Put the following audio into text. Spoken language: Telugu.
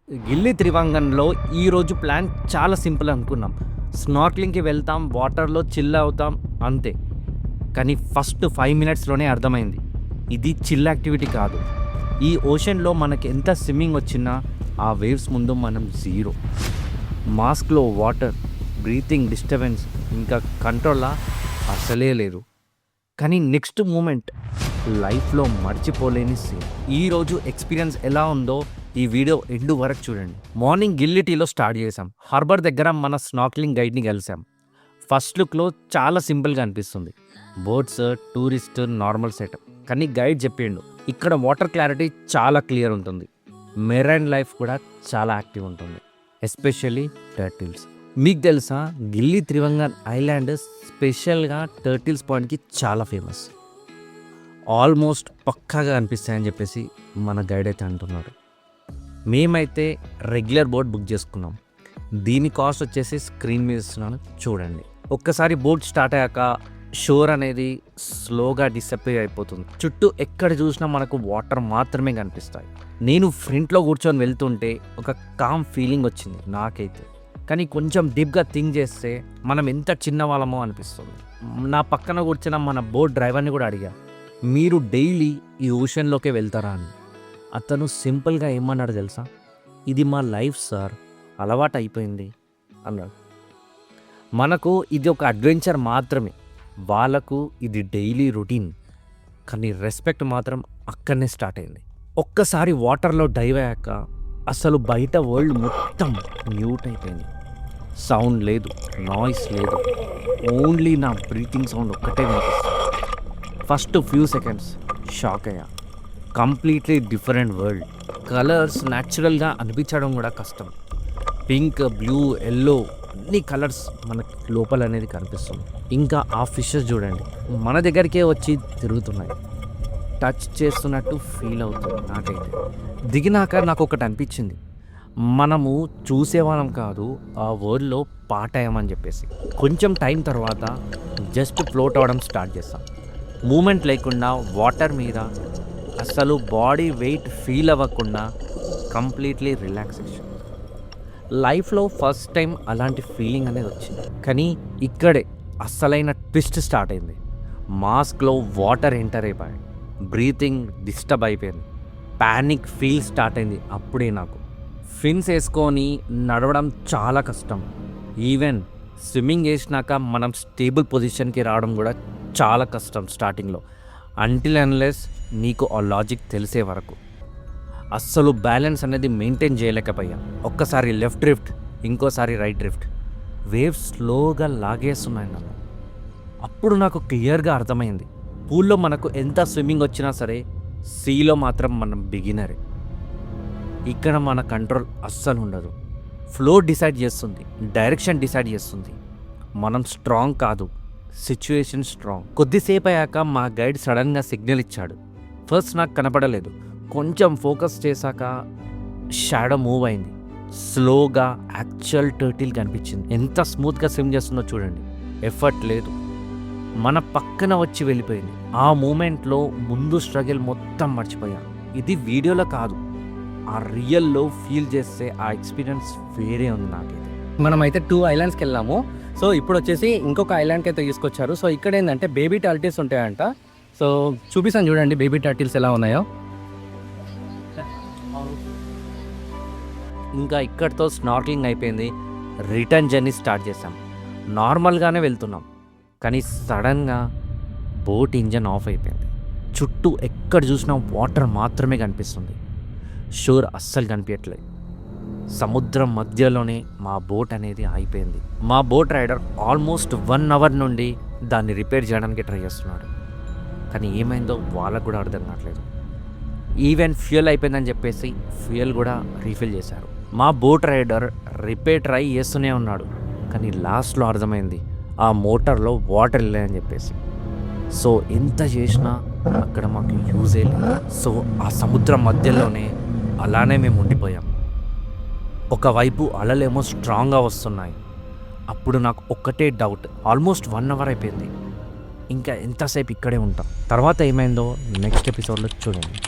గిల్లి త్రివంగంలో ఈరోజు ప్లాన్ చాలా సింపుల్ అనుకున్నాం. స్నార్క్లింగ్కి వెళ్తాం, వాటర్లో చిల్ అవుతాం, అంతే. కానీ ఫస్ట్ 5 మినిట్స్లోనే అర్థమైంది, ఇది చిల్ యాక్టివిటీ కాదు. ఈ ఓషన్లో మనకి ఎంత స్విమ్మింగ్ వచ్చినా ఆ వేవ్స్ ముందు మనం జీరో. మాస్క్లో వాటర్, బ్రీతింగ్ డిస్టర్బెన్స్, ఇంకా కంట్రోల్లా అసలే లేదు. కానీ నెక్స్ట్ మూమెంట్ లైఫ్లో మర్చిపోలేని సీన్. ఈరోజు ఎక్స్పీరియన్స్ ఎలా ఉందో ఈ వీడియో ఎండు వరకు చూడండి. మార్నింగ్ గిల్లిటీలో స్టార్ట్ చేసాం. హార్బర్ దగ్గర మన స్నార్క్లింగ్ గైడ్ని కలిసాం. ఫస్ట్ లుక్లో చాలా సింపుల్గా అనిపిస్తుంది, బోట్స్, టూరిస్ట్, నార్మల్ సెటప్. కానీ గైడ్ చెప్పిండు, ఇక్కడ వాటర్ క్లారిటీ చాలా క్లియర్ ఉంటుంది, మెరైన్ లైఫ్ కూడా చాలా యాక్టివ్ ఉంటుంది, ఎస్పెషల్లీ టర్టిల్స్. మీకు తెలుసా, గిల్లి త్రివంగన్ ఐలాండ్ స్పెషల్గా టర్టిల్స్ పాయింట్కి చాలా ఫేమస్. ఆల్మోస్ట్ పక్కాగా అనిపిస్తాయని చెప్పేసి మన గైడ్ అయితే అంటున్నాడు. మేమైతే రెగ్యులర్ బోట్ బుక్ చేసుకున్నాం. దీని కాస్ట్ వచ్చేసి స్క్రీన్ మీద ఇస్తున్నాను చూడండి. ఒక్కసారి బోట్ స్టార్ట్ అయ్యాక షోర్ అనేది స్లోగా డిసప్పేర్ అయిపోతుంది. చుట్టూ ఎక్కడ చూసినా మనకు వాటర్ మాత్రమే కనిపిస్తాయి. నేను ఫ్రంట్లో కూర్చొని వెళ్తుంటే ఒక కామ్ ఫీలింగ్ వచ్చింది నాకైతే. కానీ కొంచెం డీప్గా థింక్ చేస్తే మనం ఎంత చిన్నవాళ్ళమో అనిపిస్తుంది. నా పక్కన కూర్చున్న మన బోట్ డ్రైవర్ని కూడా అడిగా, మీరు డైలీ ఈ ఓషన్లోకే వెళ్తారా అని. అతను సింపుల్గా ఏమన్నాడు తెలుసా, ఇది మా లైఫ్ సార్, అలవాటు అయిపోయింది అన్నాడు. మనకు ఇది ఒక అడ్వెంచర్ మాత్రమే, వాళ్ళకు ఇది డైలీ రొటీన్. కానీ రెస్పెక్ట్ మాత్రం అక్కడనే స్టార్ట్ అయింది. ఒక్కసారి వాటర్లో డైవ్ అయ్యాక అసలు బయట వరల్డ్ మొత్తం మ్యూట్ అయిపోయింది. సౌండ్ లేదు, నాయిస్ లేదు, ఓన్లీ నా బ్రీతింగ్ సౌండ్ ఒక్కటే వినిపిస్తుంది. ఫస్ట్ ఫ్యూ సెకండ్స్ షాక్ అయ్యా. Completely different world. కలర్స్ న్యాచురల్గా అనిపించడం కూడా కష్టం. పింక్, బ్లూ, ఎల్లో అన్ని కలర్స్ మనకి లోపల అనేది కనిపిస్తుంది. ఇంకా ఆ ఫిషెస్ చూడండి, మన దగ్గరికే వచ్చి తిరుగుతున్నాయి, టచ్ చేస్తున్నట్టు ఫీల్ అవుతుంది నాకైతే. దిగినాక నాకు ఒకటి అనిపించింది, మనము చూసేవాళ్ళం కాదు, ఆ వరల్డ్లో పార్ట్ అయ్యామని చెప్పేసి. కొంచెం టైం తర్వాత జస్ట్ ఫ్లోట్ అవ్వడం స్టార్ట్ చేస్తాం. మూమెంట్ లేకుండా వాటర్ మీద, అసలు బాడీ వెయిట్ ఫీల్ అవ్వకుండా కంప్లీట్లీ రిలాక్సేషన్. లైఫ్లో ఫస్ట్ టైం అలాంటి ఫీలింగ్ అనేది వచ్చింది. కానీ ఇక్కడే అస్సలైన ట్విస్ట్ స్టార్ట్ అయింది. మాస్క్లో వాటర్ ఎంటర్ అయిపోయాయి, బ్రీతింగ్ డిస్టర్బ్ అయిపోయింది, ప్యానిక్ ఫీల్ స్టార్ట్ అయింది. అప్పుడే నాకు ఫిన్స్ వేసుకొని నడవడం చాలా కష్టం. ఈవెన్ స్విమ్మింగ్ చేసినాక మనం స్టేబుల్ పొజిషన్కి రావడం కూడా చాలా కష్టం స్టార్టింగ్లో, అంటిల్ అన్లెస్ నీకు ఆ లాజిక్ తెలిసే వరకు. అస్సలు బ్యాలెన్స్ అనేది మెయింటైన్ చేయలేకపోయా. ఒక్కసారి లెఫ్ట్ డ్రిఫ్ట్, ఇంకోసారి రైట్ డ్రిఫ్ట్. వేవ్స్ స్లోగా లాగేస్తున్నాయి నన్ను. అప్పుడు నాకు క్లియర్గా అర్థమైంది, పూల్లో మనకు ఎంత స్విమ్మింగ్ వచ్చినా సరే, సీలో మాత్రం మనం బిగినరే. ఇక్కడ మన కంట్రోల్ అస్సలు ఉండదు. ఫ్లో డిసైడ్ చేస్తుంది, డైరెక్షన్ డిసైడ్ చేస్తుంది. మనం స్ట్రాంగ్ కాదు, సిచ్యువేషన్ స్ట్రాంగ్. కొద్దిసేపు అయ్యాక మా గైడ్ సడన్గా సిగ్నల్ ఇచ్చాడు. ఫస్ట్ నాకు కనపడలేదు, కొంచెం ఫోకస్ చేశాక షాడో మూవ్ అయింది. స్లోగా యాక్చువల్ టర్టిల్ కనిపించింది. ఎంత స్మూత్గా స్విమ్ చేస్తుందో చూడండి, ఎఫర్ట్ లేదు, మన పక్కన వచ్చి వెళ్ళిపోయింది. ఆ మూమెంట్లో ముందు స్ట్రగుల్ మొత్తం మర్చిపోయా. ఇది వీడియోలో కాదు, ఆ రియల్లో ఫీల్ చేస్తే ఆ ఎక్స్పీరియన్స్ వేరే ఉంది నాకైతే. మనమైతే 2 ఐలాండ్స్కి వెళ్ళాము. సో ఇప్పుడు వచ్చేసి ఇంకొక ఐలాండ్కి అయితే తీసుకొచ్చారు. సో ఇక్కడ ఏంటంటే బేబీ టర్టిల్స్ ఉంటాయంట. సో చూపిస్తాను చూడండి బేబీ టర్టిల్స్ ఎలా ఉన్నాయో. ఇంకా ఇక్కడితో స్నార్క్లింగ్ అయిపోయింది. రిటర్న్ జర్నీ స్టార్ట్ చేసాం. నార్మల్గానే వెళ్తున్నాం, కానీ సడన్గా బోట్ ఇంజన్ ఆఫ్ అయిపోయింది. చుట్టూ ఎక్కడ చూసినా వాటర్ మాత్రమే కనిపిస్తుంది, షోర్ అస్సలు కనిపించట్లేదు. సముద్రం మధ్యలోనే మా బోట్ అనేది అయిపోయింది. మా బోట్ రైడర్ ఆల్మోస్ట్ 1 అవర్ నుండి దాన్ని రిపేర్ చేయడానికి ట్రై చేస్తున్నాడు. కానీ ఏమైందో వాళ్ళకు కూడా అర్థం కావట్లేదు. ఈవెన్ ఫ్యూయల్ అయిపోయిందని చెప్పేసి ఫ్యూయల్ కూడా రీఫిల్ చేశారు. మా బోట్ రైడర్ రిపేర్ ట్రై చేస్తూనే ఉన్నాడు. కానీ లాస్ట్లో అర్థమైంది, ఆ మోటార్లో వాటర్ వెళ్ళాయని చెప్పేసి. సో ఎంత చేసినా అక్కడ మాకు యూజే లేదు. సో ఆ సముద్రం మధ్యలోనే అలానే మేము ఉండిపోయాం. ఒకవైపు అలలేమో స్ట్రాంగ్గా వస్తున్నాయి. అప్పుడు నాకు ఒక్కటే డౌట్, ఆల్మోస్ట్ 1 అవర్ అయిపోయింది, ఇంకా ఎంతసేపు ఇక్కడే ఉంటాం. తర్వాత ఏమైందో నెక్స్ట్ ఎపిసోడ్లో చూడండి.